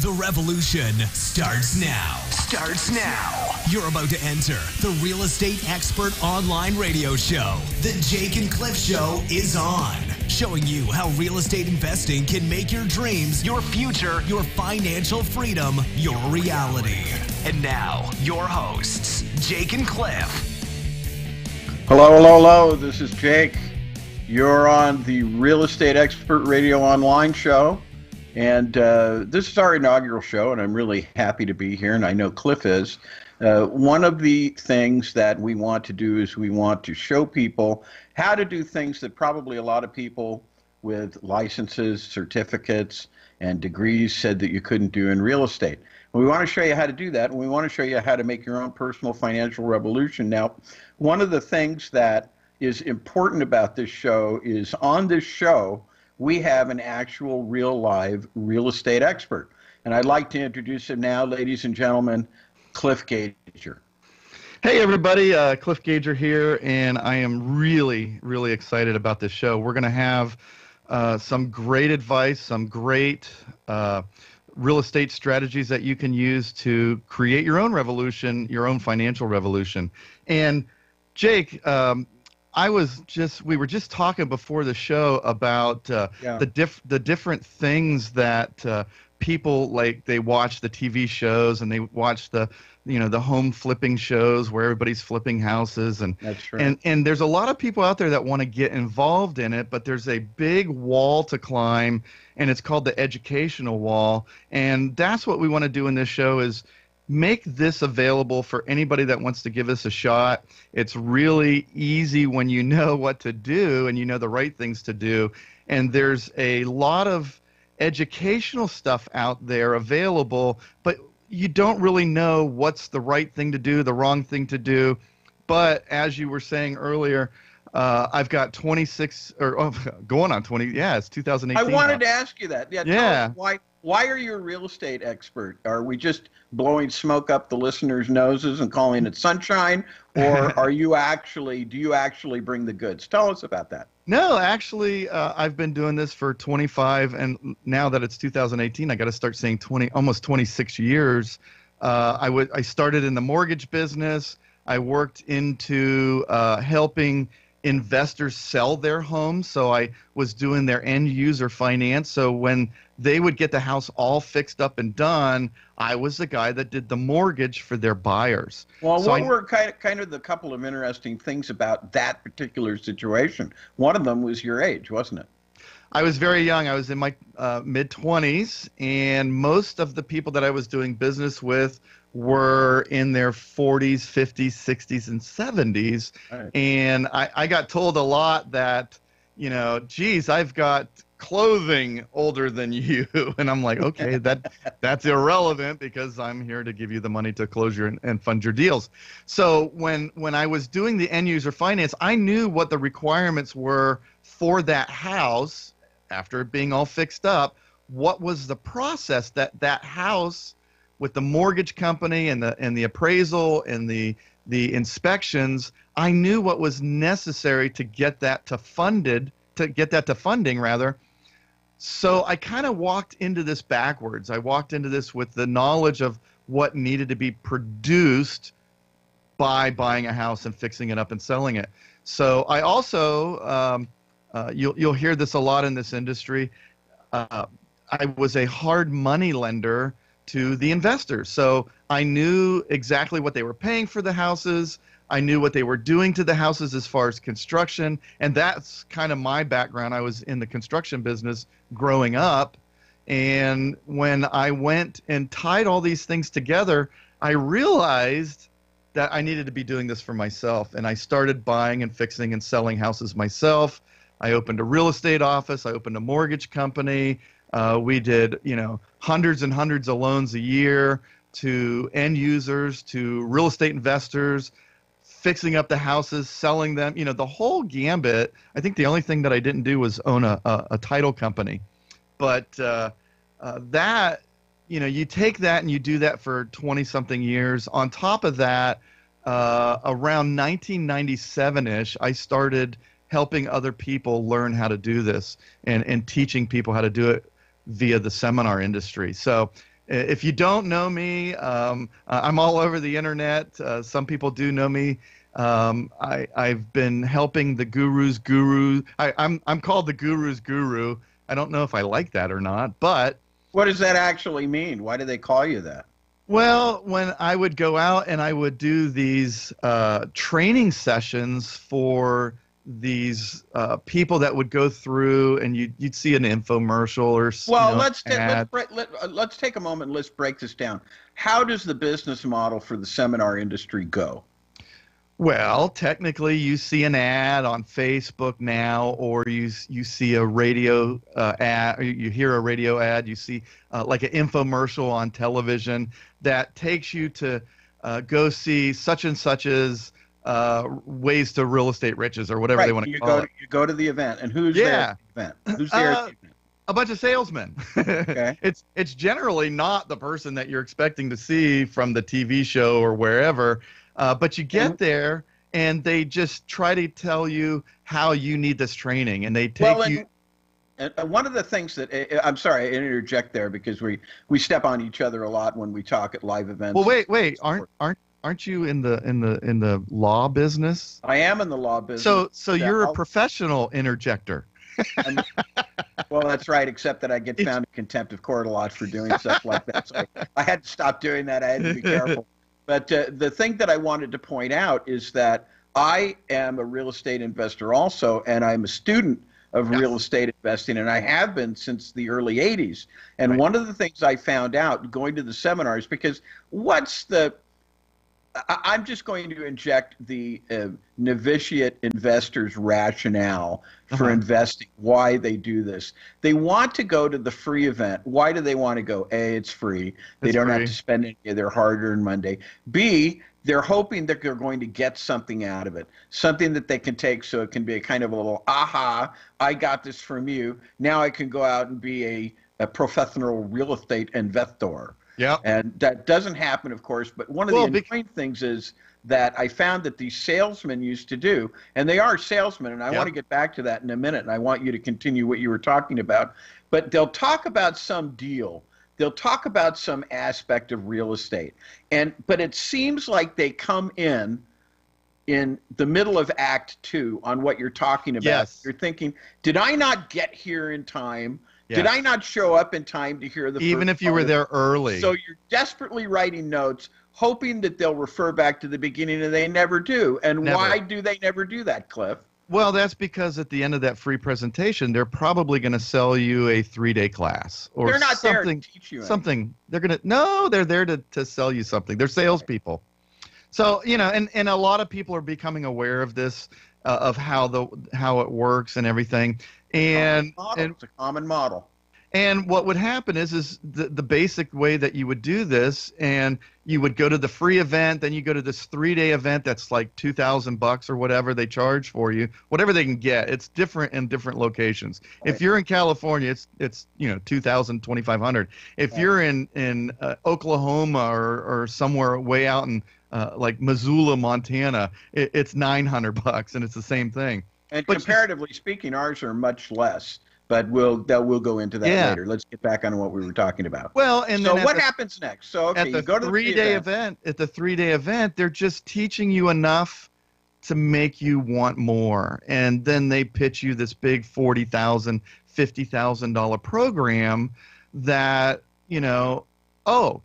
The revolution starts now. You're about to enter the Real Estate Expert Online Radio Show. The Jake and Cliff Show is on. Showing you how real estate investing can make your dreams, your future, your financial freedom, your reality. And now, your hosts, Jake and Cliff. Hello. This is Jake. You're on the Real Estate Expert Radio Online Show. And this is our inaugural show, and I'm really happy to be here, and I know Cliff is. One of the things that we want to do is we want to show people how to do things that probably a lot of people with licenses, certificates, and degrees said that you couldn't do in real estate. We want to show you how to do that, and we want to show you how to make your own personal financial revolution. Now, one of the things that is important about this show is on this show, we have an actual real live real estate expert. And I'd like to introduce him now, ladies and gentlemen, Cliff Gager. Hey everybody, Cliff Gager here, and I am really excited about this show. We're going to have some great advice, some great real estate strategies that you can use to create your own revolution, your own financial revolution. And Jake, we were just talking before the show about the different things that people like. They watch the TV shows and they watch the home flipping shows where everybody's flipping houses, and that's right. And there's a lot of people out there that want to get involved in it, but there's a big wall to climb, and it's called the educational wall. And that's what we want to do in this show is make this available for anybody that wants to give us a shot. It's really easy when you know what to do and you know the right things to do. And there's a lot of educational stuff out there available, but you don't really know what's the right thing to do, the wrong thing to do. But as you were saying earlier, I've got 26 going on 20. Yeah, it's 2018. I wanted to ask you that. Yeah. Tell us why are you a real estate expert? Are we just blowing smoke up the listeners' noses and calling it sunshine, or do you actually bring the goods? Tell us about that. No, actually, I've been doing this for 25, and now that it's 2018, I got to start saying almost 26 years. I started in the mortgage business. I worked into helping investors sell their homes, so I was doing their end user finance. So when they would get the house all fixed up and done, I was the guy that did the mortgage for their buyers. Well, so what were kind of the couple of interesting things about that particular situation? One of them was your age, wasn't it? I was very young. I was in my mid-20s, and most of the people that I was doing business with were in their 40s, 50s, 60s, and 70s. Right. And I got told a lot that, geez, I've got clothing older than you. And I'm like, okay, that's irrelevant because I'm here to give you the money to close your and fund your deals. So when I was doing the end user finance, I knew what the requirements were for that house after it being all fixed up. What was the process that house with the mortgage company and the appraisal and the inspections, I knew what was necessary to get that to funding rather. So I kind of walked into this backwards. I walked into this with the knowledge of what needed to be produced by buying a house and fixing it up and selling it. So I also, you'll hear this a lot in this industry, I was a hard money lender to the investors. So I knew exactly what they were paying for the houses. I knew what they were doing to the houses as far as construction. And that's kind of my background. I was in the construction business growing up. And when I went and tied all these things together, I realized that I needed to be doing this for myself. And I started buying and fixing and selling houses myself. I opened a real estate office. I opened a mortgage company. We did, hundreds and hundreds of loans a year to end users, to real estate investors, fixing up the houses, selling them, the whole gambit. I think the only thing that I didn't do was own a title company. But that, you take that and you do that for 20-something years. On top of that, around 1997-ish, I started helping other people learn how to do this and teaching people how to do it via the seminar industry. So If you don't know me, I'm all over the internet. Some people do know me. I've been helping the guru's guru. I'm called the guru's guru. I don't know if I like that or not, but What does that actually mean? Why do they call you that? well, when I would go out and I would do these training sessions for these people that would go through, and you'd see an infomercial or Well, ad. let's take a moment and let's break this down. How does the business model for the seminar industry go? Well, technically, you see an ad on Facebook now, or you see a radio ad, or you hear a radio ad. You see like an infomercial on television that takes you to go see such and such's ways to real estate riches, or whatever Right. they want to call it. You go to the event, and who's there at the event? Who's there at the event? A bunch of salesmen. Okay. It's generally not the person that you're expecting to see from the TV show or wherever. But you get there, and they just try to tell you how you need this training, and they take you. And one of the things that I'm sorry, I interject there because we step on each other a lot when we talk at live events. Well, wait, aren't you in the law business? I am in the law business. So you're a professional interjector. Well, that's right, except that I get found in contempt of court a lot for doing stuff like that. So I had to stop doing that. I had to be careful. But the thing that I wanted to point out is that I am a real estate investor also, and I'm a student of real estate investing, and I have been since the early 80s. And one of the things I found out going to the seminars, because I'm just going to inject the novitiate investor's rationale for investing, why they do this. They want to go to the free event. Why do they want to go? A, it's free. They don't have to spend any of their hard-earned Monday. B, they're hoping that they're going to get something out of it, something that they can take so it can be a kind of a little, aha, I got this from you. Now I can go out and be a professional real estate investor. Yeah. And that doesn't happen, of course. But one of the annoying things is that I found that these salesmen used to do, and they are salesmen, and I want to get back to that in a minute, and I want you to continue what you were talking about. But they'll talk about some deal. They'll talk about some aspect of real estate. But it seems like they come in the middle of Act 2 on what you're talking about. Yes. You're thinking, did I not get here in time? Yes. Did I not show up in time to hear the Even if you were there early. So you're desperately writing notes, hoping that they'll refer back to the beginning, and they never do. And why do they never do that, Cliff? Well, that's because at the end of that free presentation, they're probably going to sell you a 3-day class. Or they're not something, there to teach you something. They're there to sell you something. They're salespeople. So, and a lot of people are becoming aware of this, of how it works and everything. And it's a common model. And what would happen is the basic way that you would do this, and you would go to the free event, then you go to this 3-day event that's like $2,000 or whatever they charge for you, whatever they can get. It's different in different locations. Right. If you're in California, it's $2,000, $2,500. If you're in Oklahoma or somewhere way out in like Missoula, Montana, it's $900, and it's the same thing. And comparatively speaking, ours are much less. But we'll go into that later. Let's get back on what we were talking about. Well, and so what happens next? So okay, you go to the 3-day event. At the 3-day event, they're just teaching you enough to make you want more, and then they pitch you this big $40,000, $50,000 program that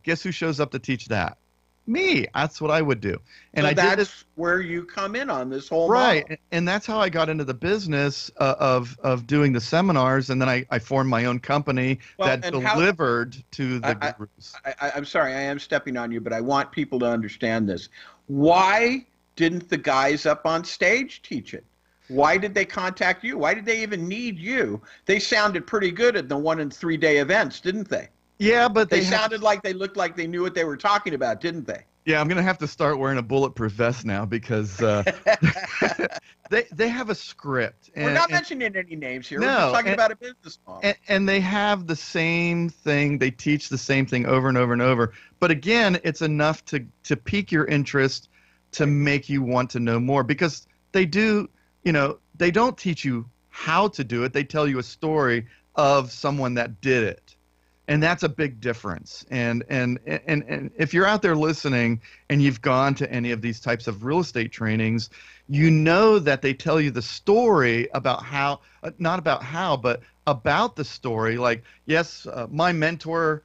guess who shows up to teach that? Me. That's what I would do. And so that's where you come in on this whole model. And that's how I got into the business of doing the seminars, and then I formed my own company that delivered to the gurus. I'm sorry, I am stepping on you, but I want people to understand this. Why didn't the guys up on stage teach it? Why did they contact you? Why did they even need you? They sounded pretty good at the 1- and 3-day events, didn't they? Yeah, but they sounded like they looked like they knew what they were talking about, didn't they? Yeah, I'm going to have to start wearing a bulletproof vest now because they have a script. We're not mentioning any names here. We're just talking about a business model. And they have the same thing. They teach the same thing over and over and over. But again, it's enough to pique your interest, to make you want to know more, because they don't teach you how to do it. They tell you a story of someone that did it. And that's a big difference. And if you're out there listening and you've gone to any of these types of real estate trainings, you know that they tell you the story about how, not about how, but about the story. Like, yes, my mentor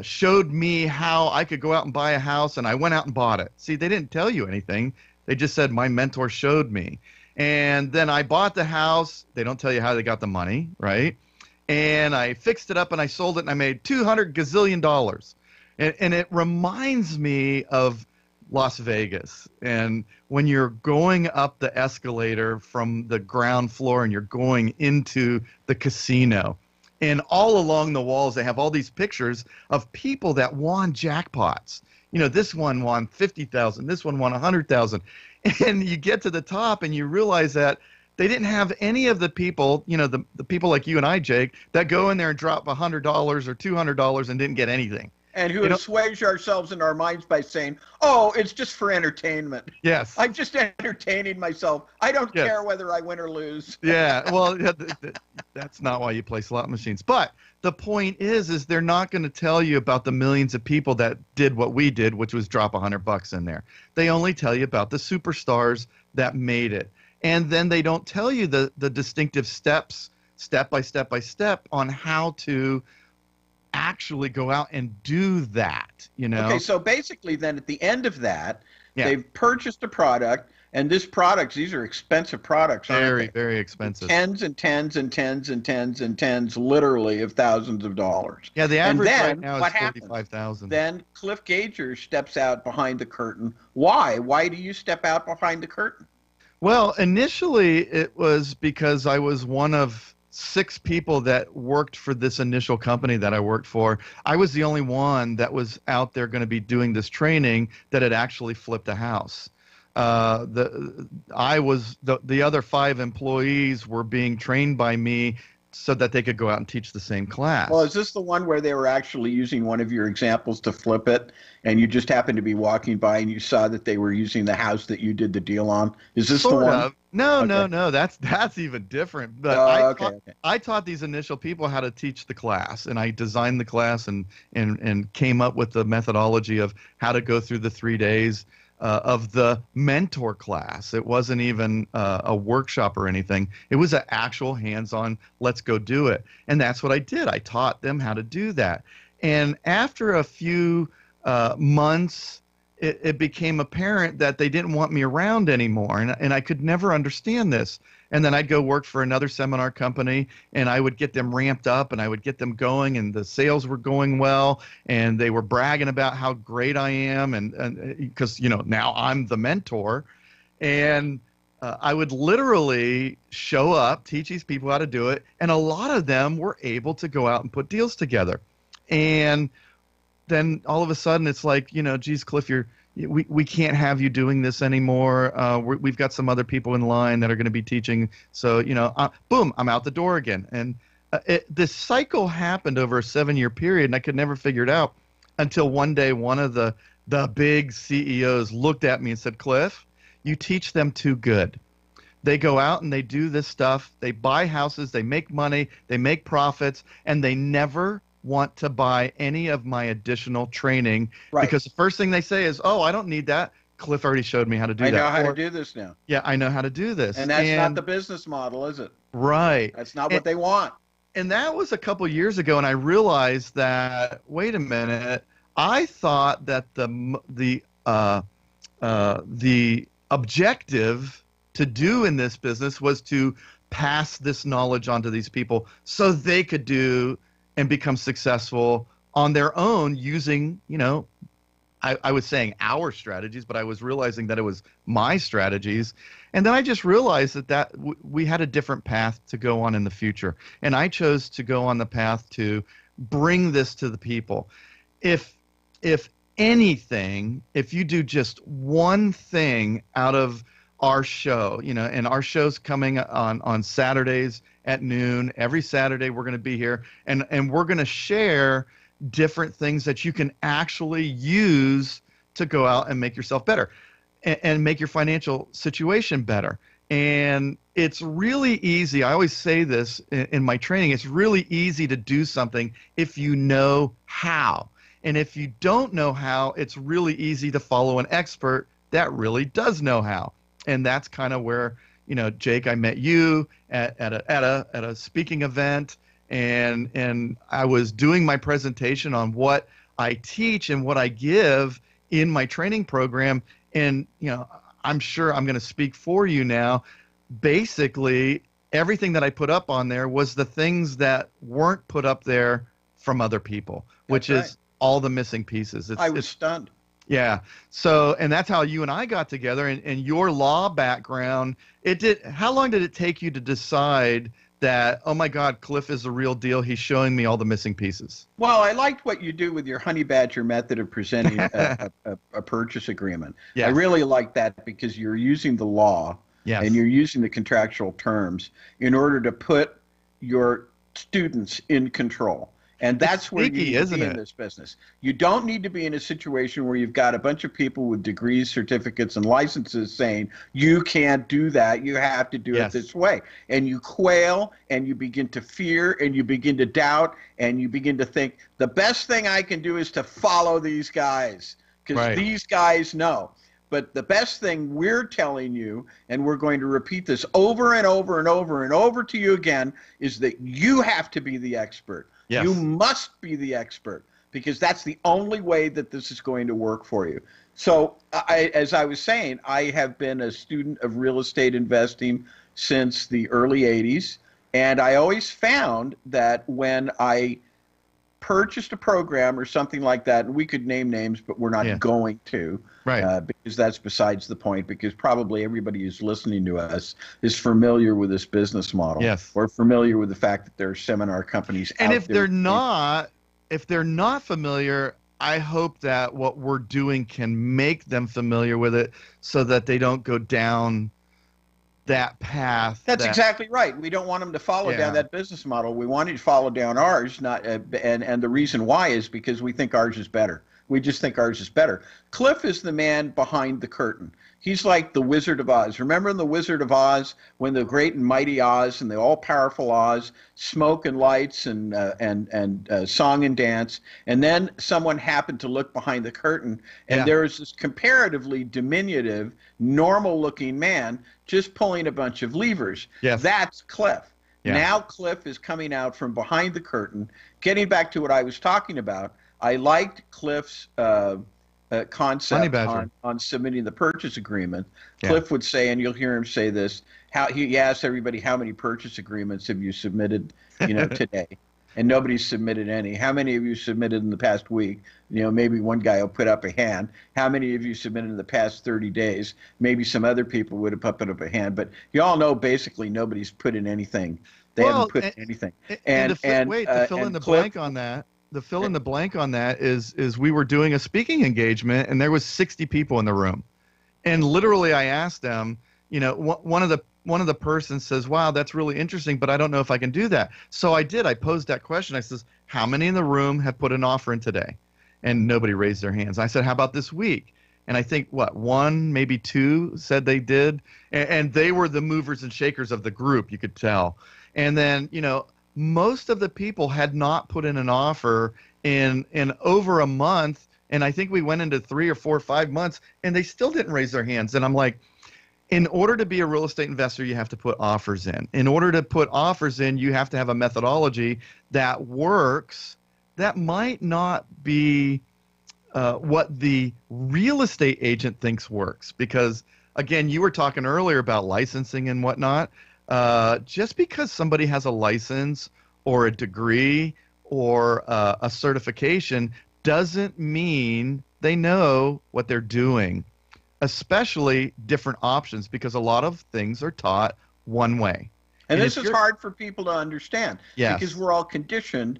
showed me how I could go out and buy a house, and I went out and bought it. See, they didn't tell you anything. They just said, my mentor showed me. And then I bought the house. They don't tell you how they got the money, right? And I fixed it up and I sold it and I made $200 gazillion. And it reminds me of Las Vegas. And when you're going up the escalator from the ground floor and you're going into the casino, and all along the walls, they have all these pictures of people that won jackpots. You know, this one won 50,000, this one won 100,000. And you get to the top and you realize that they didn't have any of the people, you know, the people like you and I, Jake, that go in there and drop $100 or $200 and didn't get anything. And who assuage ourselves in our minds by saying, oh, it's just for entertainment. Yes. I'm just entertaining myself. I don't care whether I win or lose. Yeah, well, that's not why you play slot machines. But the point is they're not going to tell you about the millions of people that did what we did, which was drop $100 in there. They only tell you about the superstars that made it. And then they don't tell you the distinctive steps, step by step by step, on how to actually go out and do that, you know? Okay, so basically then at the end of that, they've purchased a product, and these are expensive products, aren't they? Very, very expensive. Tens and tens and tens and tens and tens, literally, of thousands of dollars. Yeah, the average right now is $45,000. Then Cliff Gager steps out behind the curtain. Why? Why do you step out behind the curtain? Well, initially it was because I was one of 6 people that worked for this initial company that I worked for. I was the only one that was out there going to be doing this training that had actually flipped a house. The other 5 employees were being trained by me so that they could go out and teach the same class. Well, is this the one where they were actually using one of your examples to flip it, and you just happened to be walking by and you saw that they were using the house that you did the deal on? Is this the one? No. That's even different. But I taught these initial people how to teach the class, and I designed the class and came up with the methodology of how to go through the 3 days of the mentor class. It wasn't even a workshop or anything. It was an actual hands-on, let's go do it. And that's what I did. I taught them how to do that. And after a few months, it became apparent that they didn't want me around anymore. And I could never understand this. And then I'd go work for another seminar company, and I would get them ramped up, and I would get them going, and the sales were going well, and they were bragging about how great I am, and because, you know, now I'm the mentor. And I would literally show up, teach these people how to do it, and a lot of them were able to go out and put deals together. And then all of a sudden it's like, you know, geez, Cliff, we can't have you doing this anymore. We've got some other people in line that are going to be teaching. So, you know, boom, I'm out the door again. And this cycle happened over a 7-year period, and I could never figure it out until one day one of the big CEOs looked at me and said, Cliff, you teach them too good. They go out and they do this stuff. They buy houses, they make money, they make profits, and they never want to buy any of my additional training, because the first thing they say is, oh, I don't need that. Cliff already showed me how to do that. I know how to do this now. Yeah, I know how to do this. And that's not the business model, is it? Right. That's not what they want. And that was a couple years ago, and I realized that, wait a minute, I thought that the objective to do in this business was to pass this knowledge onto these people so they could do and become successful on their own using, you know, I was saying our strategies, but I was realizing that it was my strategies. And then I just realized that we had a different path to go on in the future. And I chose to go on the path to bring this to the people. If anything, if you do just one thing out of our show, you know, and our show's coming on Saturdays at noon. Every Saturday we're going to be here, and we're going to share different things that you can actually use to go out and make yourself better and make your financial situation better. And it's really easy. I always say this in my training. It's really easy to do something if you know how. And if you don't know how, it's really easy to follow an expert that really does know how. And that's kind of where, Jake, I met you at a speaking event, and I was doing my presentation on what I teach and what I give in my training program. And, I'm sure I'm going to speak for you now. Basically, everything that I put up on there was the things that weren't put up there from other people, which is all the missing pieces. I was stunned. Yeah. So, and that's how you and I got together, and your law background, how long did it take you to decide that, oh my God, Cliff is the real deal. He's showing me all the missing pieces? Well, I liked what you do with your honey badger method of presenting a purchase agreement. Yes. I really like that because you're using the law and you're using the contractual terms in order to put your students in control. And that's where you need to be in this business. You don't need to be in a situation where you've got a bunch of people with degrees, certificates, and licenses saying, you can't do that. You have to do it this way. And you quail, and you begin to fear, and you begin to doubt, and you begin to think, the best thing I can do is to follow these guys, because these guys know. But the best thing we're telling you, and we're going to repeat this over and over and over and over to you again, is that you have to be the expert. Yes. You must be the expert, because that's the only way that this is going to work for you. So as I was saying, I have been a student of real estate investing since the early 80s. And I always found that when I purchased a program or something like that, and we could name names, but we're not going to, because that's besides the point, because probably everybody who's listening to us is familiar with this business model, or familiar with the fact that there are seminar companies and out if they're not, if they're not familiar, I hope that what we're doing can make them familiar with it so that they don't go down that path. That's exactly right. We don't want them to follow down that business model. We want you to follow down ours, not and the reason why is because we think ours is better. We just think ours is better. Cliff is the man behind the curtain. He's like the Wizard of Oz. Remember in the Wizard of Oz when the great and mighty Oz and the all-powerful Oz, smoke and lights and song and dance, and then someone happened to look behind the curtain, and there was this comparatively diminutive, normal-looking man just pulling a bunch of levers. That's Cliff. Now Cliff is coming out from behind the curtain. Getting back to what I was talking about, I liked Cliff's concept on submitting the purchase agreement. Cliff would say, and you'll hear him say this, he asks everybody, how many purchase agreements have you submitted, today? And nobody's submitted any. How many of you submitted in the past week? Maybe one guy will put up a hand. How many of you submitted in the past 30 days? Maybe some other people would have put up a hand. But you all know basically nobody's put in anything. They haven't put in anything. To fill in the blank on that, the fill in the blank on that is we were doing a speaking engagement and there was 60 people in the room, and literally I asked them, one of the persons says, wow, that's really interesting, but I don't know if I can do that. So I posed that question. I says, how many in the room have put an offer in today? And nobody raised their hands. I said, how about this week? And I think one, maybe two said they did, and they were the movers and shakers of the group, you could tell. And then most of the people had not put in an offer in over a month, and I think we went into 3 or 4 or 5 months, and they still didn't raise their hands. And I'm like, in order to be a real estate investor, you have to put offers in. In order to put offers in, you have to have a methodology that works. That might not be what the real estate agent thinks works, because, again, you were talking earlier about licensing and whatnot. Just because somebody has a license or a degree or a certification doesn't mean they know what they're doing, especially different options, because a lot of things are taught one way. And this is hard for people to understand because we're all conditioned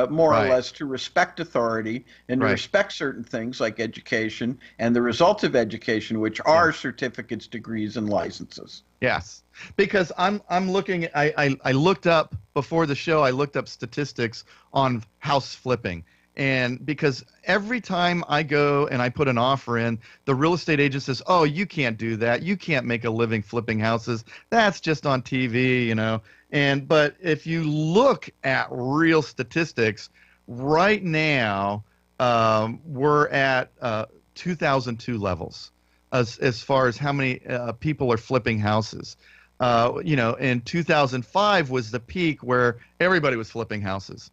more or less to respect authority and to respect certain things like education and the results of education, which are certificates, degrees, and licenses. Yes, because I'm looking. I looked up before the show. I looked up statistics on house flipping, And because every time I go and I put an offer in, the real estate agent says, "Oh, you can't do that. You can't make a living flipping houses. That's just on TV, you know." But if you look at real statistics, right now we're at 2002 levels as far as how many people are flipping houses. In 2005 was the peak where everybody was flipping houses.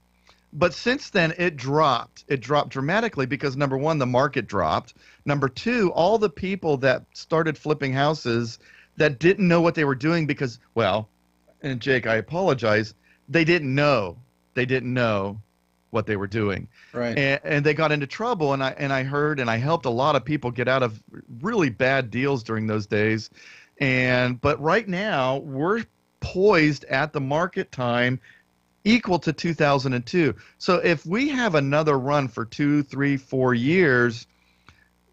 But since then, it dropped. It dropped dramatically because, number one, the market dropped. Number two, all the people that started flipping houses that didn't know what they were doing because, well, and Jake, I apologize, they didn't know. They didn't know what they were doing. Right. And they got into trouble, and I heard and I helped a lot of people get out of really bad deals during those days. But right now, we're poised at the market time equal to 2002. So if we have another run for 2, 3, 4 years,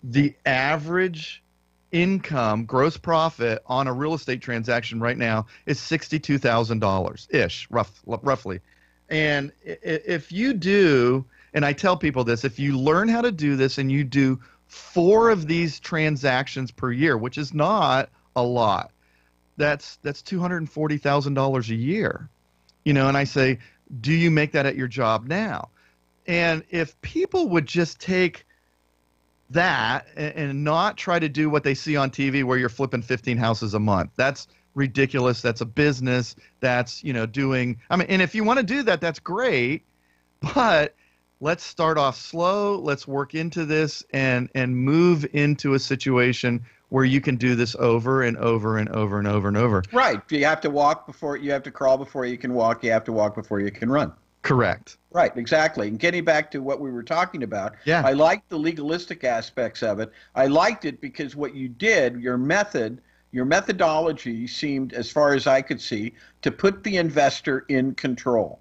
the average income, gross profit on a real estate transaction right now is $62,000-ish, roughly. And if you do, and I tell people this, if you learn how to do this and you do 4 of these transactions per year, which is not a lot, that's $240,000 a year. And I say, do you make that at your job now? And if people would just take that and not try to do what they see on TV where you're flipping 15 houses a month, that's ridiculous. That's a business. That's, doing, and if you want to do that, that's great. But let's start off slow. Let's work into this and move into a situation where you can do this over and over and over and over and over. Right. You have to crawl before you can walk. You have to walk before you can run. Correct. Right, exactly. And getting back to what we were talking about, yeah. I liked the legalistic aspects of it. I liked it because what you did, your methodology seemed, as far as I could see, to put the investor in control.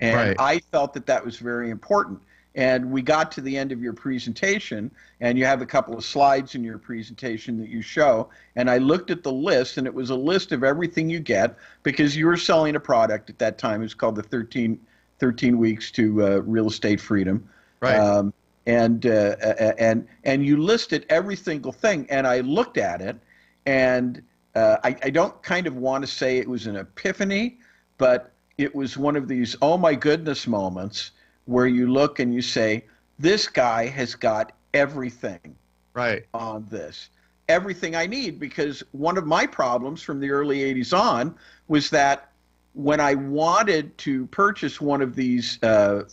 And right. I felt that was very important. And we got to the end of your presentation, and you have a couple of slides in your presentation that you show. And I looked at the list, and it was a list of everything you get because you were selling a product at that time. It was called the 13 Weeks to Real Estate Freedom. Right. And you listed every single thing. And I looked at it, and I don't kind of want to say it was an epiphany, but it was one of these, oh my goodness moments where you look and you say, this guy has got everything right on this. Everything I need, because one of my problems from the early 80s on was that when I wanted to purchase one of these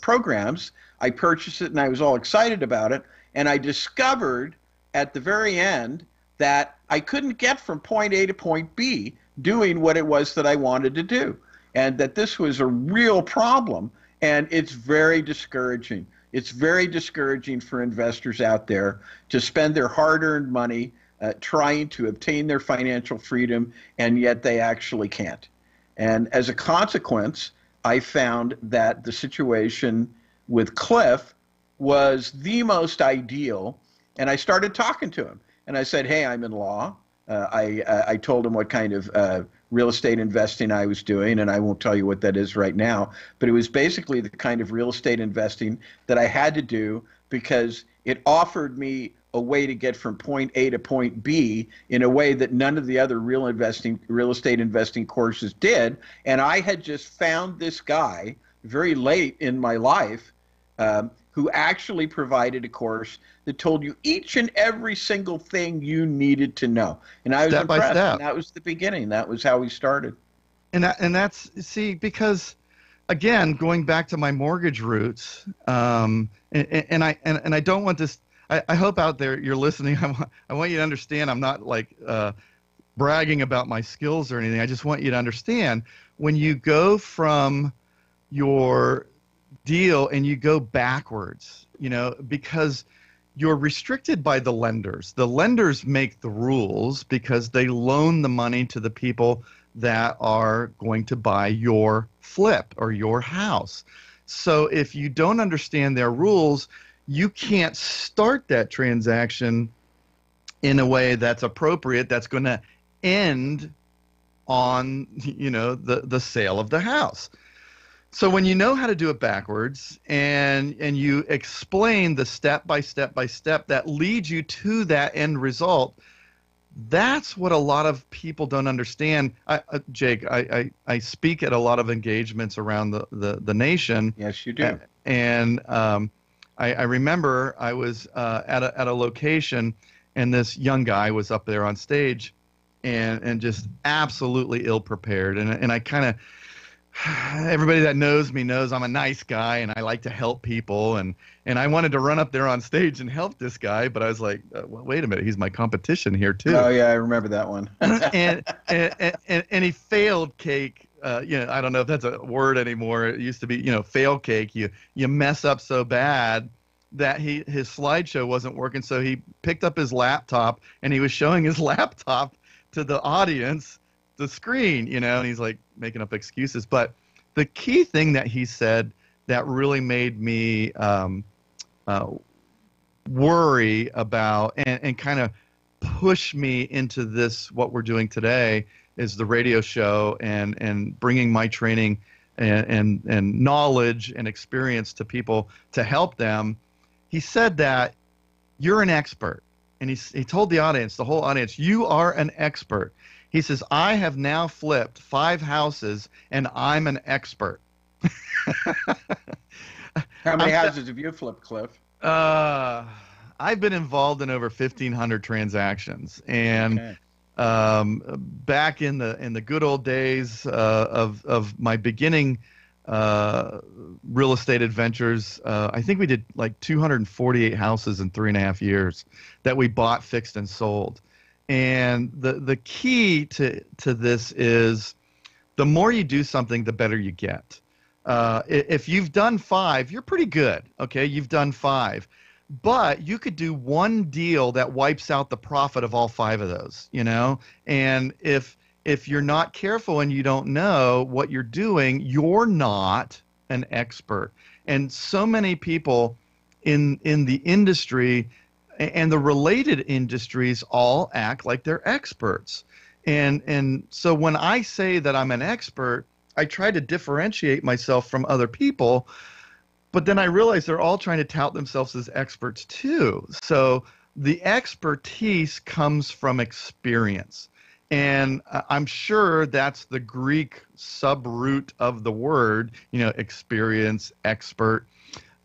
programs, I purchased it and I was all excited about it, and I discovered at the very end that I couldn't get from point A to point B doing what it was that I wanted to do, and that this was a real problem. And it's very discouraging. It's very discouraging for investors out there to spend their hard-earned money trying to obtain their financial freedom, and yet they actually can't. And as a consequence, I found that the situation with Cliff was the most ideal, and I started talking to him. And I said, hey, I'm in law. I told him what kind of real estate investing I was doing, and I won't tell you what that is right now, but it was basically the kind of real estate investing that I had to do because it offered me a way to get from point A to point B in a way that none of the other real estate investing courses did. And I had just found this guy very late in my life who actually provided a course that told you each and every single thing you needed to know. And I was step impressed. by step. And that was the beginning. That was how we started. And that's, see, because again, going back to my mortgage roots, and I don't want this, I hope out there you're listening. I want you to understand I'm not like bragging about my skills or anything. I just want you to understand when you go from your deal and you go backwards, because you're restricted by the lenders. The lenders make the rules because they loan the money to the people that are going to buy your flip or your house. So if you don't understand their rules, you can't start that transaction in a way that's appropriate, that's going to end on, the sale of the house. So when you know how to do it backwards and you explain the step by step by step that leads you to that end result, that's what a lot of people don't understand. Jake, I speak at a lot of engagements around the nation. Yes, you do. And I remember I was at a location, and this young guy was up there on stage, and just absolutely ill prepared. And I kind of, everybody that knows me knows I'm a nice guy and I like to help people, and I wanted to run up there on stage and help this guy, but I was like, well, wait a minute, he's my competition here too. Oh yeah, I remember that one. and he failed cake. I don't know if that's a word anymore. It used to be, fail cake. You mess up so bad that his slideshow wasn't working, so he picked up his laptop and he was showing his laptop to the audience, the screen, and he's like making up excuses. But the key thing that he said that really made me worry about and kind of push me into this, what we're doing today, is the radio show and bringing my training and knowledge and experience to people to help them. He said that you're an expert. And he told the audience, the whole audience, you are an expert. He says, I have now flipped 5 houses, and I'm an expert. How many houses have you flipped, Cliff? I've been involved in over 1,500 transactions. And back in the good old days of my beginning real estate adventures, I think we did like 248 houses in 3.5 years that we bought, fixed, and sold. And the key to this is the more you do something, the better you get. If you've done 5, you're pretty good. Okay, you've done 5. But you could do one deal that wipes out the profit of all 5 of those, And if you're not careful and you don't know what you're doing, you're not an expert. And so many people in the industry and the related industries all act like they're experts. And so when I say that I'm an expert, I try to differentiate myself from other people, but then I realize they're all trying to tout themselves as experts too. So the expertise comes from experience. And I'm sure that's the Greek subroot of the word, experience, expert.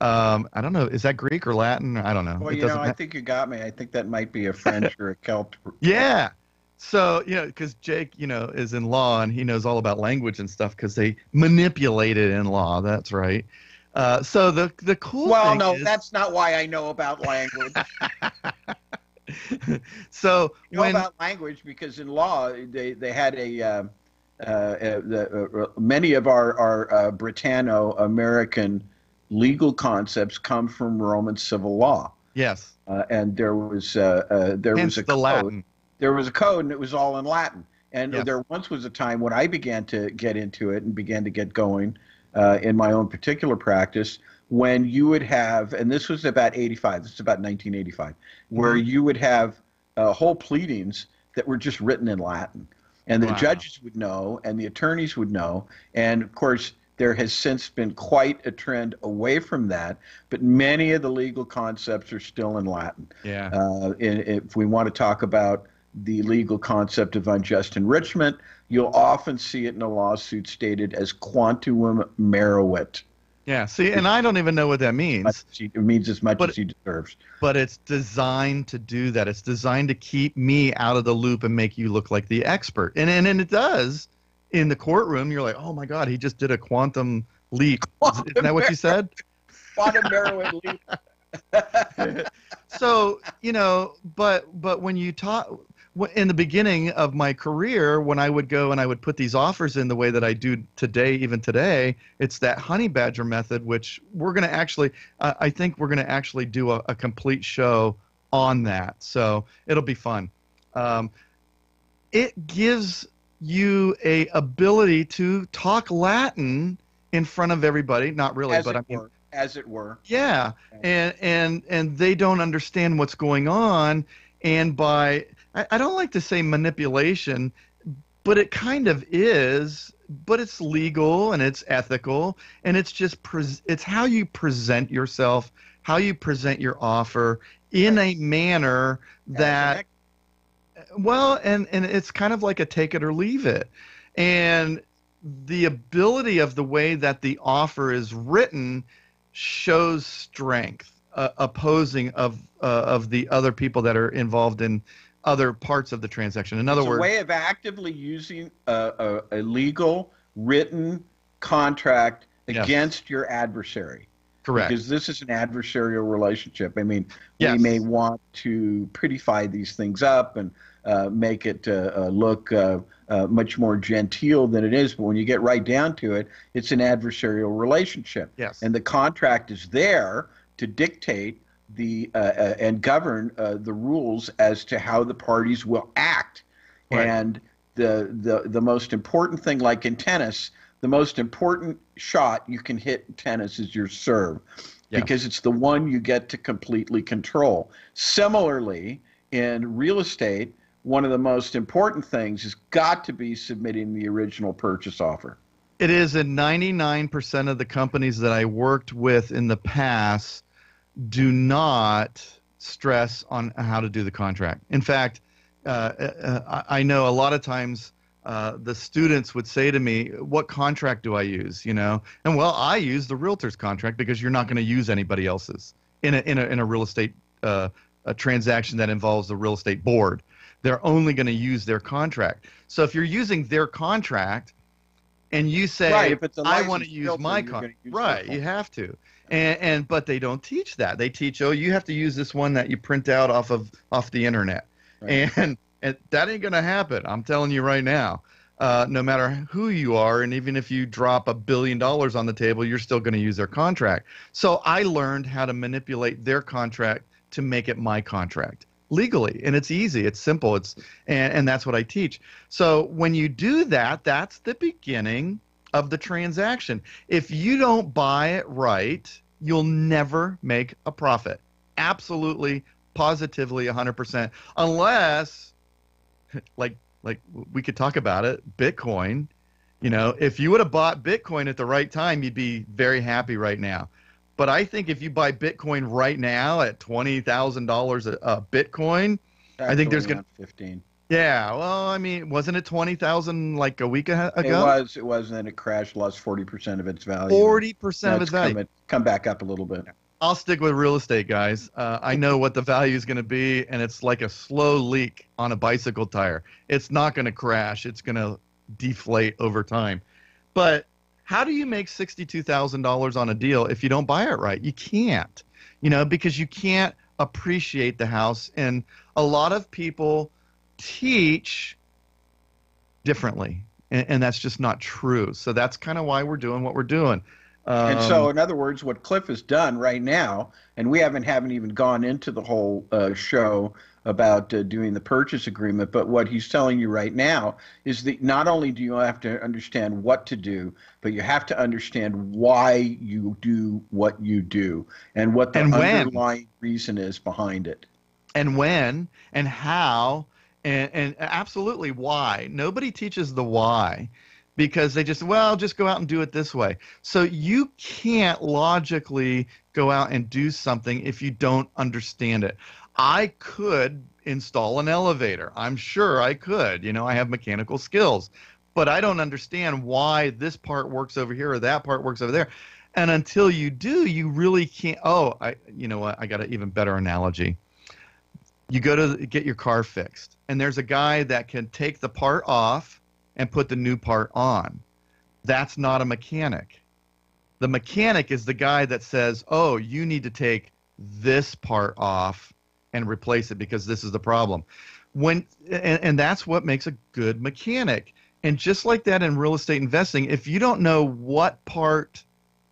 I don't know. Is that Greek or Latin? I don't know. Well, I think you got me. I think that might be a French or a Celt. Yeah. So, because Jake, is in law and he knows all about language and stuff because they manipulate it in law. That's right. So the cool thing is, that's not why I know about language. So about language because in law they had many of our Britanno-American legal concepts come from Roman civil law. Yes. And there was a code. Latin. There was a code, and it was all in Latin. And yes. There once was a time when I began to get into it and began to get going in my own particular practice, when you would have, and this was about 85, this is about 1985, where you would have whole pleadings that were just written in Latin. And the judges would know, and the attorneys would know. And, of course, there has since been quite a trend away from that, but many of the legal concepts are still in Latin. Yeah. If we want to talk about the legal concept of unjust enrichment, you'll often see it in a lawsuit stated as quantum meruit. Yeah, see, and I don't even know what that means. It means as much as he deserves. But it's designed to do that. It's designed to keep me out of the loop and make you look like the expert. And it does. In the courtroom, you're like, oh, my God, he just did a quantum leap. Isn't that what you said? Quantum meruit leap. So, but when you talk – in the beginning of my career, when I would go and I would put these offers in the way that I do today, even today, it's that honey badger method, which we're going to actually, I think we're going to actually do a complete show on that. So it'll be fun. It gives you a ability to talk Latin in front of everybody. Not really, but I mean, as it were. Yeah. And they don't understand what's going on. And by, I don't like to say manipulation, but it kind of is, but it's legal and it's ethical, and it's just it's how you present yourself, how you present your offer in a manner that, well, and it's kind of like a take it or leave it. And the ability of the way that the offer is written shows strength, opposing of the other people that are involved in other parts of the transaction. In other words, a way of actively using a legal written contract against your adversary. Correct. Because this is an adversarial relationship. I mean, we may want to prettify these things up and make it look much more genteel than it is. But when you get right down to it, it's an adversarial relationship. Yes. And the contract is there to dictate and govern the rules as to how the parties will act. Right. And the most important thing, like in tennis, the most important shot you can hit in tennis is your serve, because it's the one you get to completely control. Similarly, in real estate, one of the most important things has got to be submitting the original purchase offer. It is in 99% of the companies that I worked with in the past do not stress on how to do the contract. In fact, I know a lot of times the students would say to me, what contract do I use? And well, I use the realtor's contract, because you're not going to use anybody else's in a real estate a transaction that involves the real estate board. They're only going to use their contract. So if you're using their contract and you say, I want to use my contract, right, you have to. But they don't teach that. They teach, you have to use this one that you print out off the internet. Right. And that ain't going to happen. I'm telling you right now. No matter who you are, and even if you drop $1 billion on the table, you're still going to use their contract. So I learned how to manipulate their contract to make it my contract legally, and it's easy, it's simple, and that's what I teach. So when you do that, that's the beginning of the transaction. If you don't buy it right, you'll never make a profit. Absolutely, positively, 100%, unless, like we could talk about it, Bitcoin. If you would have bought Bitcoin at the right time, you'd be very happy right now. But I think if you buy Bitcoin right now at $20,000 a Bitcoin, I think there's going to 15. Yeah, well, I mean, wasn't it 20,000 like a week ago? It was, and then it crashed, lost 40% of its value. 40% of its value. Come back up a little bit. I'll stick with real estate, guys. I know what the value is going to be, and it's like a slow leak on a bicycle tire. It's not going to crash. It's going to deflate over time. But how do you make $62,000 on a deal if you don't buy it right? You can't, because you can't appreciate the house. And a lot of people teach differently, and that's just not true. So that's kind of why we're doing what we're doing. And so, in other words, what Cliff has done right now, and we haven't even gone into the whole show about doing the purchase agreement, but what he's telling you right now is that not only do you have to understand what to do, but you have to understand why you do what you do and what the underlying reason is behind it. And when and how and absolutely why. Nobody teaches the why, because they just go out and do it this way. So you can't logically go out and do something if you don't understand it. I could install an elevator. I'm sure I could. I have mechanical skills, but I don't understand why this part works over here or that part works over there. And until you do, you really can't. You know what? I got an even better analogy. You go to get your car fixed, and there's a guy that can take the part off and put the new part on. That's not a mechanic. The mechanic is the guy that says, you need to take this part off and replace it because this is the problem. And that's what makes a good mechanic. And just like that in real estate investing, if you don't know what part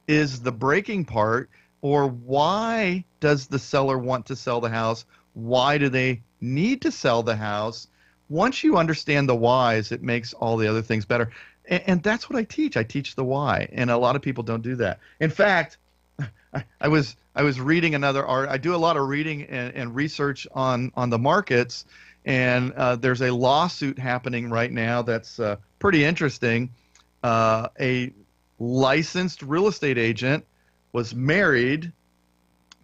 is the breaking part, or why does the seller want to sell the house, why do they need to sell the house, once you understand the whys, it makes all the other things better. And that's what I teach. I teach the why. And a lot of people don't do that. In fact, I was reading another art. I do a lot of reading and research on the markets. And there's a lawsuit happening right now that's pretty interesting. A licensed real estate agent was married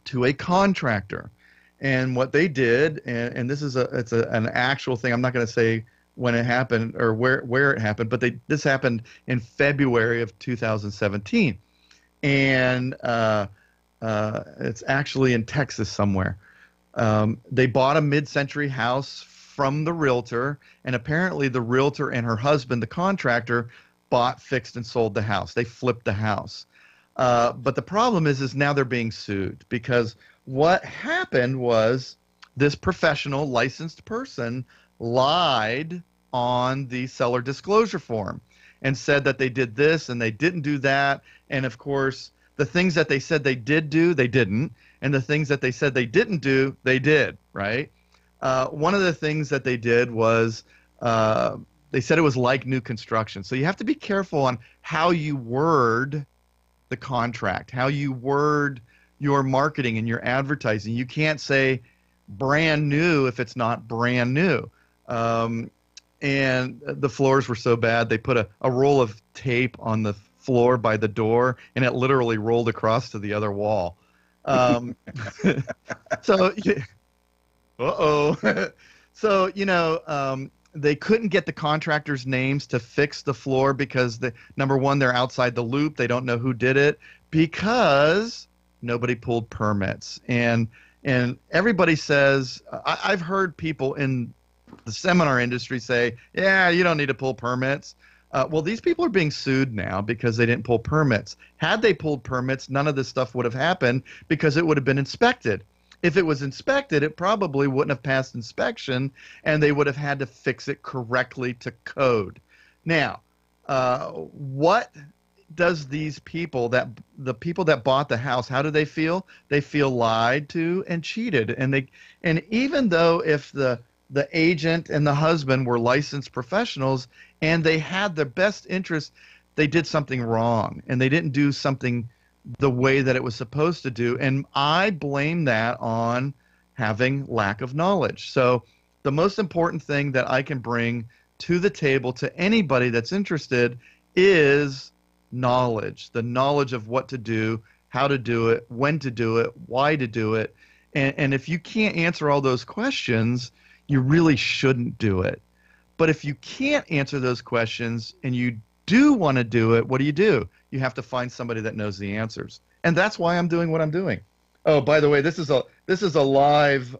to a contractor. And what they did, and this is an actual thing. I'm not going to say when it happened or where it happened, but this happened in February of 2017. And it's actually in Texas somewhere. They bought a mid-century house from the realtor, and apparently the realtor and her husband, the contractor, bought, fixed, and sold the house. They flipped the house. But the problem is now they're being sued because what happened was this professional licensed person lied on the seller disclosure form and said that they did this and they didn't do that. And of course, the things that they said they did do, they didn't. And the things that they said they didn't do, they did, right? One of the things that they did was they said it was like new construction. So you have to be careful on how you word the contract, how you word your marketing and your advertising. You can't say brand new if it's not brand new. And the floors were so bad, they put a roll of tape on the floor by the door, and it literally rolled across to the other wall. So, so, they couldn't get the contractors' names to fix the floor because, number one, they're outside the loop. They don't know who did it because nobody pulled permits. And everybody says, I've heard people in the seminar industry say, yeah, you don't need to pull permits. Well, these people are being sued now because they didn't pull permits. Had they pulled permits, none of this stuff would have happened because it would have been inspected. If it was inspected, it probably wouldn't have passed inspection, and they would have had to fix it correctly to code. Now, what does the people that bought the house, how do they feel? They feel lied to and cheated. And even though if the agent and the husband were licensed professionals and they had their best interest, they did something wrong and they didn't do something the way that it was supposed to do. And I blame that on having lack of knowledge. So the most important thing that I can bring to the table to anybody that's interested is knowledge, the knowledge of what to do, how to do it, when to do it, why to do it. And if you can't answer all those questions, you really shouldn't do it. But if you can't answer those questions and you do want to do it, what do? You have to find somebody that knows the answers. And that's why I'm doing what I'm doing. Oh, by the way, this is a live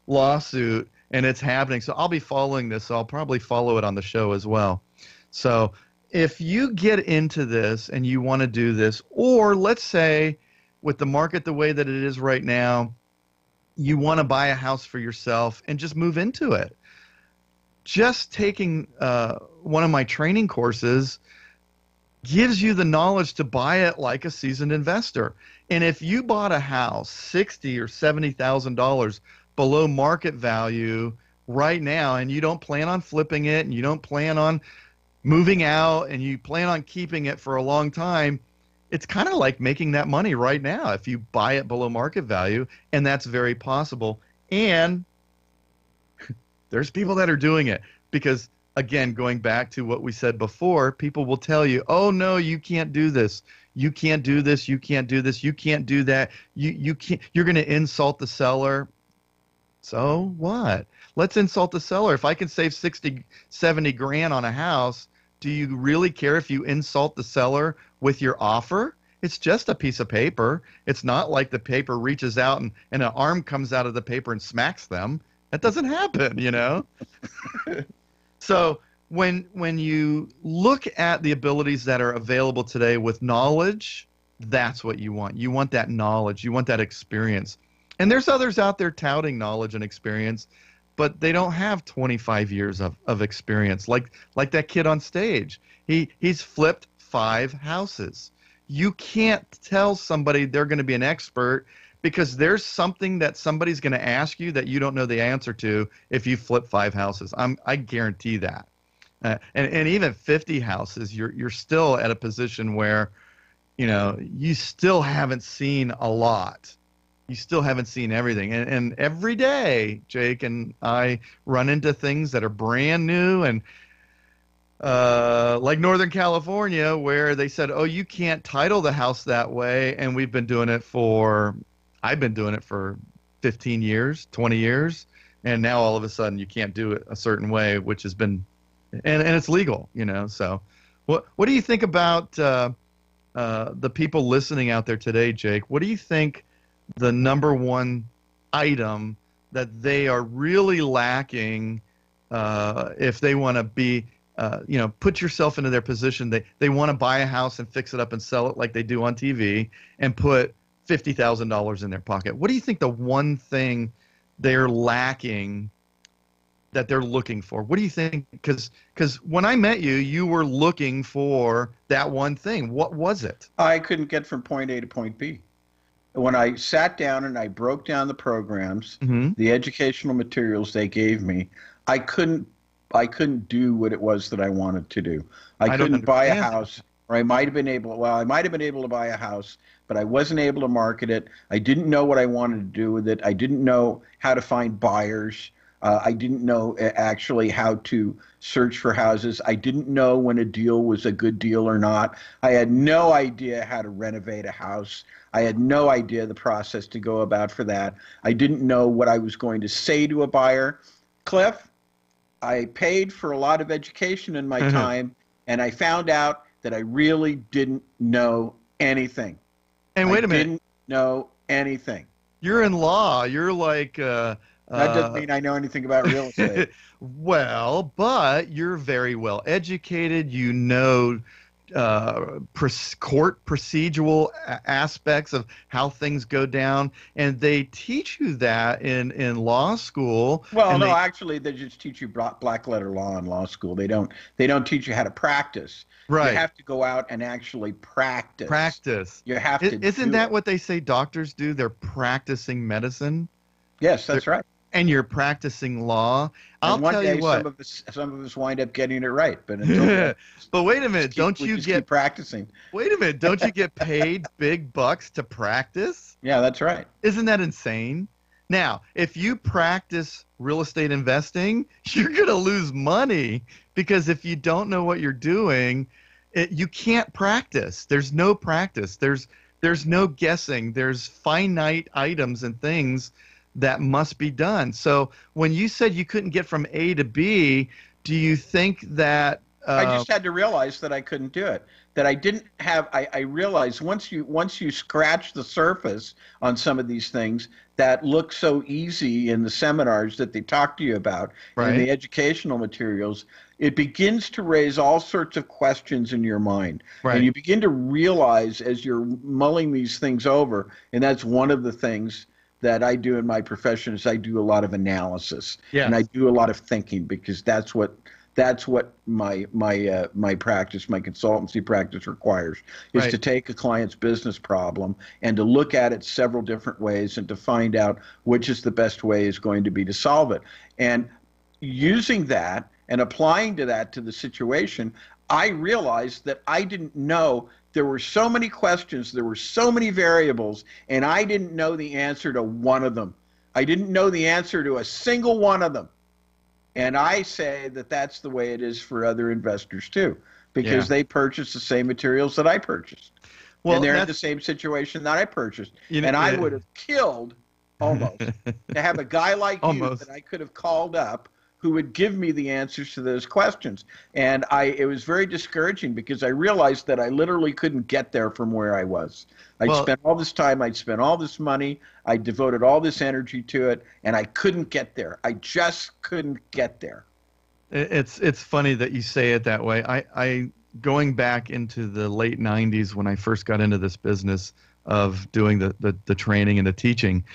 lawsuit, and it's happening. So I'll be following this. So I'll probably follow it on the show as well. So if you get into this and you want to do this, or let's say with the market the way that it is right now, you want to buy a house for yourself and just move into it. Just taking one of my training courses gives you the knowledge to buy it like a seasoned investor. And if you bought a house $60,000 or $70,000 below market value right now, and you don't plan on flipping it, and you don't plan on moving out, and you plan on keeping it for a long time, it's kind of like making that money right now if you buy it below market value, and that's very possible. And there's people that are doing it because, again, going back to what we said before, people will tell you, oh, no, you can't do this. You can't do this. You can't do this. You can't do that. You can't. You're going to insult the seller. So what? Let's insult the seller. If I can save 60, 70 grand on a house, do you really care if you insult the seller with your offer? It's just a piece of paper. It's not like the paper reaches out and an arm comes out of the paper and smacks them. That doesn't happen, you know? So when you look at the abilities that are available today with knowledge, that's what you want. You want that knowledge. You want that experience. And there's others out there touting knowledge and experience, but they don't have 25 years of experience. Like that kid on stage. He's flipped 5 houses. You can't tell somebody they're going to be an expert because there's something that somebody's going to ask you that you don't know the answer to if you flip 5 houses. I guarantee that. And even 50 houses, you're still at a position where, you know, you still haven't seen a lot. you still haven't seen everything. And every day, Jake and I run into things that are brand new and like Northern California, where they said, "Oh, you can't title the house that way," and I've been doing it for 15 years, 20 years, and now all of a sudden you can't do it a certain way, which has been, and it's legal, So, what do you think about the people listening out there today, Jake? What do you think the number one item that they are really lacking if they want to be put yourself into their position. They want to buy a house and fix it up and sell it like they do on TV and put $50,000 in their pocket. What do you think the one thing they're lacking that they're looking for? What do you think? Because when I met you, you were looking for that one thing. What was it? I couldn't get from point A to point B. When I sat down and I broke down the programs, the educational materials they gave me, I couldn't do what it was that I wanted to do. I couldn't buy a house, or I might have been able to buy a house, but I wasn't able to market it. I didn't know what I wanted to do with it. I didn't know how to find buyers. I didn't know actually how to search for houses. I didn't know when a deal was a good deal or not. I had no idea how to renovate a house. I had no idea the process to go about for that. I didn't know what I was going to say to a buyer. Cliff, I paid for a lot of education in my time, and I found out that I really didn't know anything. And wait a minute. I didn't know anything. You're in law. You're like... that doesn't mean I know anything about real estate. Well, but you're very well educated. You know court procedural aspects of how things go down, and they teach you that in law school. Well, no, actually, they just teach you black letter law in law school. They don't teach you how to practice. Right. You have to go out and actually practice. Practice. You have to. Isn't that what they say doctors do? They're practicing medicine. Yes, that's right. And you're practicing law. I'll tell you what. Some of us wind up getting it right, but until then, but wait a minute, don't you keep practicing? Wait a minute, don't you get paid big bucks to practice? Yeah, that's right. Isn't that insane? Now, if you practice real estate investing, you're going to lose money because if you don't know what you're doing, you can't practice. There's no practice. There's no guessing. There's finite items and things that must be done. So when you said you couldn't get from A to B, do you think that I just had to realize that I couldn't do it, that I didn't have I realized once you scratch the surface on some of these things that look so easy in the seminars that they talk to you about, right, in the educational materials, it begins to raise all sorts of questions in your mind. Right. And you begin to realize as you're mulling these things over, and that's one of the things that I do in my profession is I do a lot of analysis. Yes. And I do a lot of thinking because that's what my practice, my consultancy practice requires, is right, to take a client's business problem and to look at it several different ways and to find out which is the best way is going to be to solve it. And using that and applying that to the situation, I realized that I didn't know. There were so many questions, there were so many variables, and I didn't know the answer to one of them. I didn't know the answer to a single one of them. And I say that that's the way it is for other investors too, because they purchase the same materials that I purchased. Well, and they're in the same situation that I purchased. And I would have killed almost to have a guy like you that I could have called up who would give me the answers to those questions. And it was very discouraging because I realized that I literally couldn't get there from where I was. I'd spent all this time, I'd spent all this money, I devoted all this energy to it, and I couldn't get there. I just couldn't get there. It's funny that you say it that way. I going back into the late 90s when I first got into this business of doing the training and the teaching,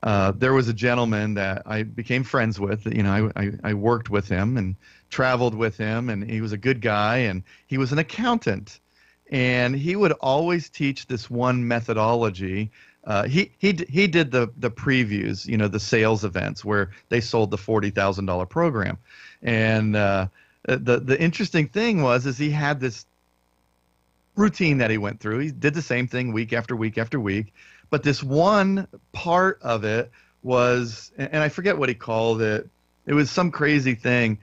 there was a gentleman that I became friends with. I worked with him and traveled with him, and he was a good guy, and he was an accountant. And he would always teach this one methodology. He did the previews, the sales events where they sold the $40,000 program. And the interesting thing is he had this routine that he went through. He did the same thing week after week after week. But this one part of it was, and I forget what he called it. It was some crazy thing,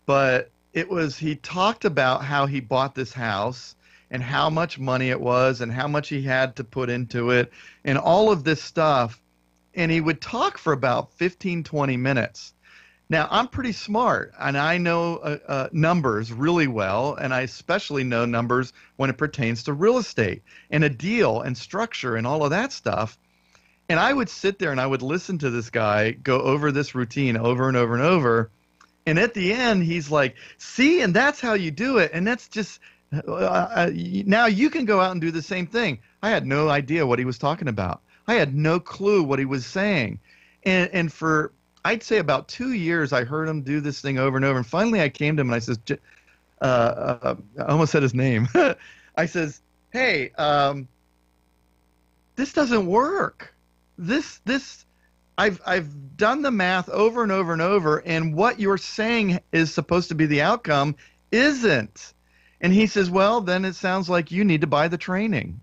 but he talked about how he bought this house and how much money it was and how much he had to put into it and all of this stuff. And he would talk for about 15, 20 minutes. Now, I'm pretty smart, and I know numbers really well, and I especially know numbers when it pertains to real estate and a deal and structure and all of that stuff. And I would sit there and I would listen to this guy go over this routine over and over and over. And at the end, he's like, see, and that's how you do it. And that's just, now you can go out and do the same thing. I had no idea what he was talking about. I had no clue what he was saying. And for, I'd say about 2 years, I heard him do this thing over and over. And finally, I came to him and I says, I almost said his name. I says, hey, this doesn't work. I've done the math over and over and over, and what you're saying is supposed to be the outcome isn't. And he says, well, then it sounds like you need to buy the training.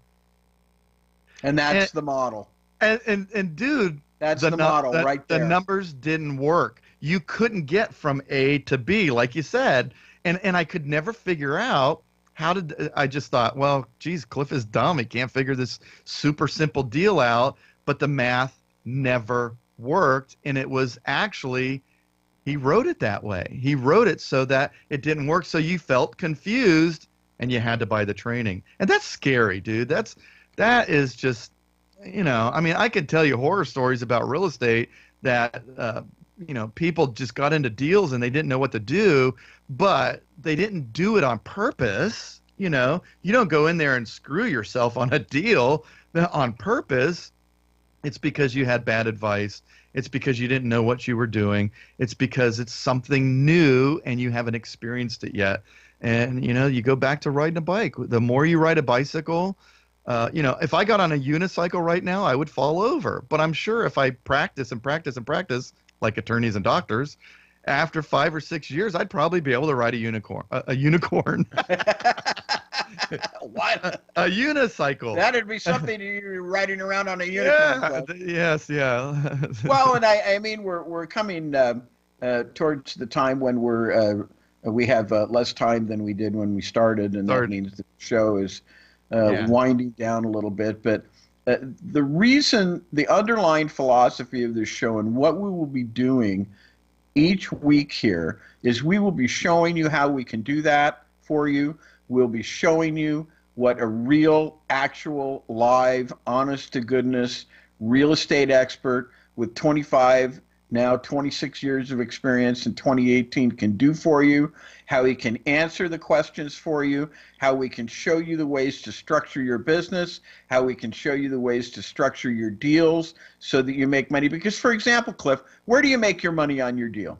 And that's the model. And dude, that's the model right there. The numbers didn't work. You couldn't get from A to B, like you said. And I could never figure out I just thought, well, geez, Cliff is dumb. He can't figure this super simple deal out. But the math never worked. And it was actually, he wrote it that way. He wrote it so that it didn't work. So you felt confused and you had to buy the training. And that's scary, dude. That is just, I mean, I could tell you horror stories about real estate that, people just got into deals and they didn't know what to do, but they didn't do it on purpose. You don't go in there and screw yourself on a deal on purpose. It's because you had bad advice. It's because you didn't know what you were doing. It's because it's something new and you haven't experienced it yet. And, you go back to riding a bike. The more you ride a bicycle, if I got on a unicycle right now, I would fall over. But I'm sure if I practice and practice and practice, like attorneys and doctors, after 5 or 6 years, I'd probably be able to ride a unicorn. A unicorn. What? A unicycle. That'd be something you're riding around on a unicorn. Yes, yeah. Well, and I mean, we're coming towards the time when we have less time than we did when we started, and that means the show is winding down a little bit. But the underlying philosophy of this show and what we will be doing each week here is we will be showing you how we can do that for you. We'll be showing you what a real, actual, live, honest-to-goodness real estate expert with 25, now 26 years of experience in 2018 can do for you, how he can answer the questions for you, how we can show you the ways to structure your business, how we can show you the ways to structure your deals so that you make money. Because, for example, Cliff, where do you make your money on your deal?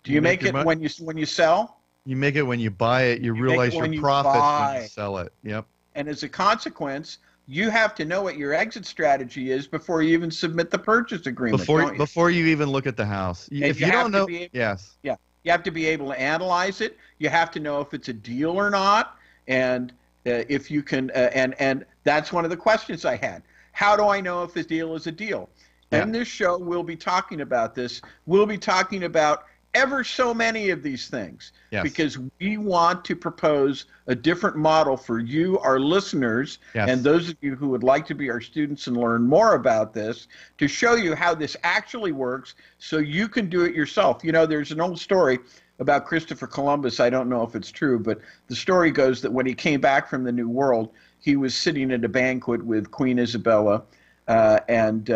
Do you make it when you sell? You make it when you buy it. You realize your profits when you sell it. Yep. And as a consequence, you have to know what your exit strategy is before you even submit the purchase agreement. Before you even look at the house. If you don't know, yes. Yeah. You have to be able to analyze it. You have to know if it's a deal or not. And if you can, and that's one of the questions I had. How do I know if this deal is a deal? Yeah. In this show, we'll be talking about this. We'll be talking about ever so many of these things, yes, because we want to propose a different model for you, our listeners, yes, and those of you who would like to be our students and learn more about this, to show you how this actually works so you can do it yourself. There's an old story about Christopher Columbus. I don't know if it's true, but the story goes that when he came back from the New World, he was sitting at a banquet with Queen Isabella, and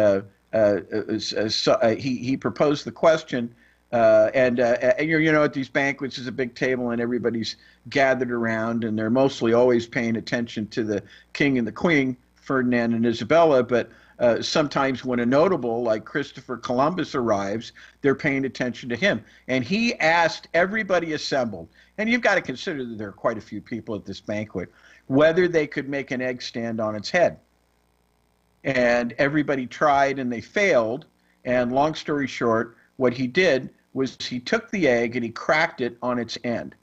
he proposed the question. At these banquets is a big table and everybody's gathered around and they're mostly always paying attention to the king and the queen, Ferdinand and Isabella. But sometimes when a notable like Christopher Columbus arrives, they're paying attention to him. And he asked everybody assembled, and you've got to consider that there are quite a few people at this banquet, whether they could make an egg stand on its head. And everybody tried and they failed. And long story short, what he did was he took the egg and he cracked it on its end.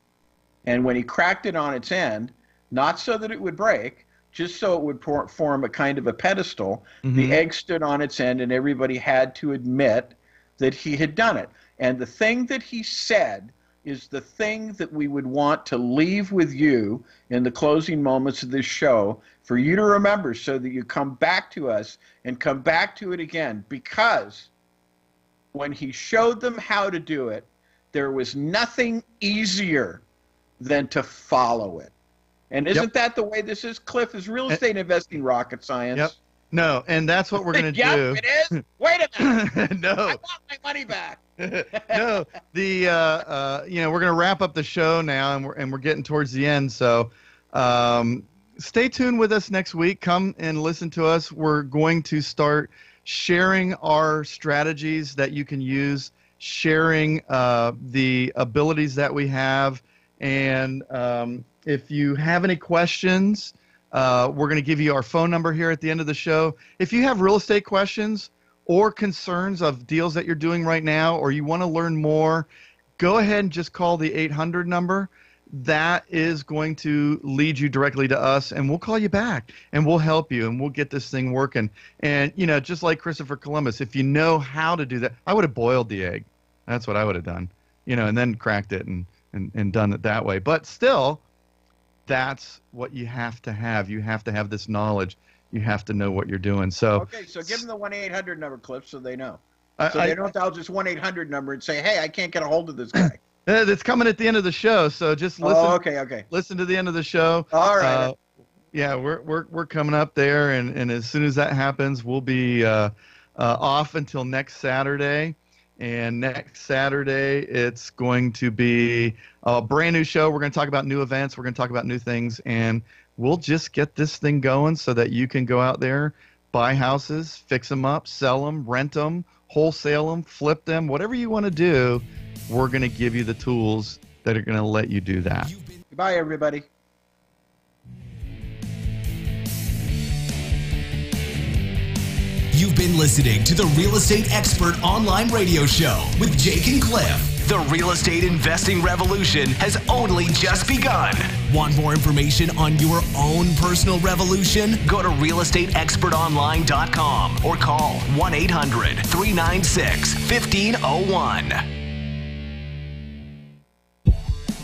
And when he cracked it on its end, not so that it would break, just so it would form a kind of a pedestal. The egg stood on its end, and everybody had to admit that he had done it. And the thing that he said is the thing that we would want to leave with you in the closing moments of this show for you to remember, so that you come back to us and come back to it again. Because when he showed them how to do it, there was nothing easier than to follow it. And isn't that the way this is, Cliff? Is real estate investing rocket science? Yep. No, and that's what we're going to yep, do. It is. Wait a minute. No. I want my money back. No, we're going to wrap up the show now, and we're getting towards the end. So, stay tuned with us next week. Come and listen to us. We're going to start sharing our strategies that you can use, sharing the abilities that we have, and if you have any questions, we're going to give you our phone number here at the end of the show. If you have real estate questions or concerns of deals that you're doing right now, or you want to learn more, go ahead and just call the 800 number. That is going to lead you directly to us, and we'll call you back, and we'll help you, and we'll get this thing working. And, just like Christopher Columbus, if you know how to do that, I would have boiled the egg. That's what I would have done, and then cracked it and done it that way. But still, that's what you have to have. You have to have this knowledge. You have to know what you're doing. So okay, so give them the 1-800 number, Cliff, so they know. They don't dial just 1-800 number and say, hey, I can't get a hold of this guy. It's coming at the end of the show, so just listen. Oh, okay. Listen to the end of the show. All right. Yeah, we're coming up there, and as soon as that happens, we'll be off until next Saturday. And next Saturday, it's going to be a brand new show. We're going to talk about new events. We're going to talk about new things, and we'll just get this thing going so that you can go out there, buy houses, fix them up, sell them, rent them, wholesale them, flip them, whatever you want to do. We're going to give you the tools that are going to let you do that. Goodbye, everybody. You've been listening to the Real Estate Expert Online Radio Show with Jake and Cliff. The real estate investing revolution has only just begun. Want more information on your own personal revolution? Go to realestateexpertonline.com or call 1-800-396-1501.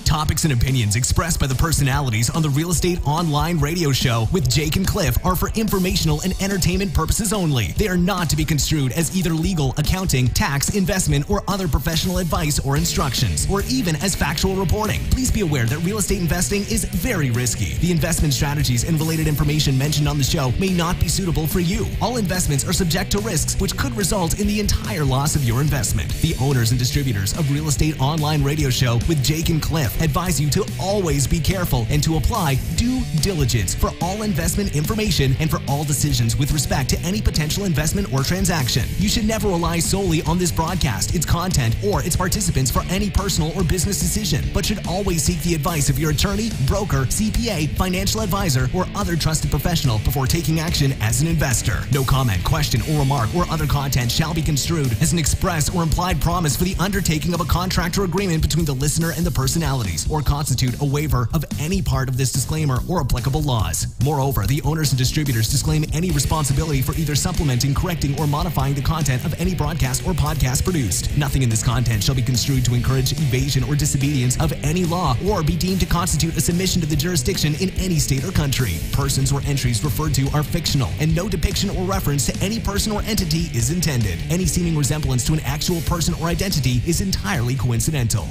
Topics and opinions expressed by the personalities on the Real Estate Online Radio Show with Jake and Cliff are for informational and entertainment purposes only. They are not to be construed as either legal, accounting, tax, investment, or other professional advice or instructions, or even as factual reporting. Please be aware that real estate investing is very risky. The investment strategies and related information mentioned on the show may not be suitable for you. All investments are subject to risks which could result in the entire loss of your investment. The owners and distributors of Real Estate Online Radio Show with Jake and Cliff advise you to always be careful and to apply due diligence for all investment information and for all decisions with respect to any potential investment or transaction. You should never rely solely on this broadcast, its content, or its participants for any personal or business decision, but should always seek the advice of your attorney, broker, CPA, financial advisor, or other trusted professional before taking action as an investor. No comment, question, or remark or other content shall be construed as an express or implied promise for the undertaking of a contract or agreement between the listener and the personalities, or constitute a waiver of any part of this disclaimer or applicable laws. Moreover, the owners and distributors disclaim any responsibility for either supplementing, correcting, or modifying the content of any broadcast or podcast produced. Nothing in this content shall be construed to encourage evasion or disobedience of any law or be deemed to constitute a submission to the jurisdiction in any state or country. Persons or entries referred to are fictional, and no depiction or reference to any person or entity is intended. Any seeming resemblance to an actual person or identity is entirely coincidental.